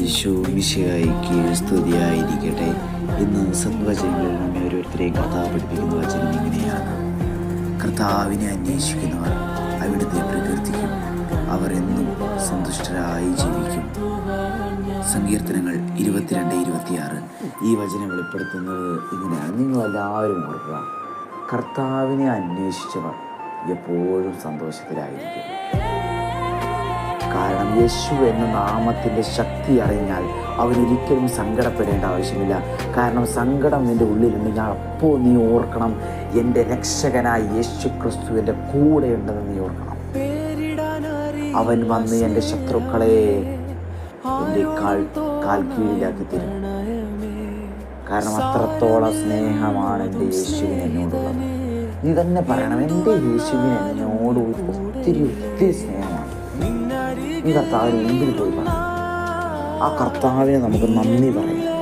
ഈശോ മിശിഹായിക്ക് സ്തുതിയായിരിക്കട്ടെ. ഇന്ന് സദ്വചനങ്ങളിൽ നമ്മെ ഓരോരുത്തരെയും കർത്താവ് പഠിപ്പിക്കുന്ന വചനം ഇങ്ങനെയാണ്: കർത്താവിനെ അന്വേഷിക്കുന്നവർ അവിടുത്തെ പ്രകീർത്തിക്കും, അവർ എന്നും സന്തുഷ്ടരായി ജീവിക്കും. സങ്കീർത്തനങ്ങൾ 22-26. ഈ വചനം വെളിപ്പെടുത്തുന്നത് ഇങ്ങനെയാണ്. നിങ്ങളെല്ലാവരും ഓർക്കുക, കർത്താവിനെ അന്വേഷിച്ചവർ എപ്പോഴും സന്തോഷത്തിലായിരിക്കും. കാരണം യേശു എന്ന നാമത്തിൻ്റെ ശക്തി അറിഞ്ഞാൽ അവനൊരിക്കലും സങ്കടപ്പെടേണ്ട ആവശ്യമില്ല. കാരണം സങ്കടം നിൻ്റെ ഉള്ളിലുണ്ടെങ്കിൽ അപ്പോൾ നീ ഓർക്കണം, എൻ്റെ രക്ഷകനായ യേശു ക്രിസ്തുവിൻ്റെ കൂടെ ഉണ്ടെന്ന് നീ ഓർക്കണം. അവൻ വന്ന് എൻ്റെ ശത്രുക്കളെ എൻ്റെ കാൽ കീഴിലാക്കി തരും. കാരണം അത്രത്തോളം സ്നേഹമാണ് എൻ്റെ യേശുവിന് എന്നോടുള്ളത്. നീ തന്നെ പറയണം, എൻ്റെ യേശുവിന് എന്നോട് ഒത്തിരി സ്നേഹമാണ്. ഈ കർത്താവിന് മുമ്പിൽ പോയി പറയാം. ആ കർത്താവിനെ നമുക്ക് നന്ദി പറയാം.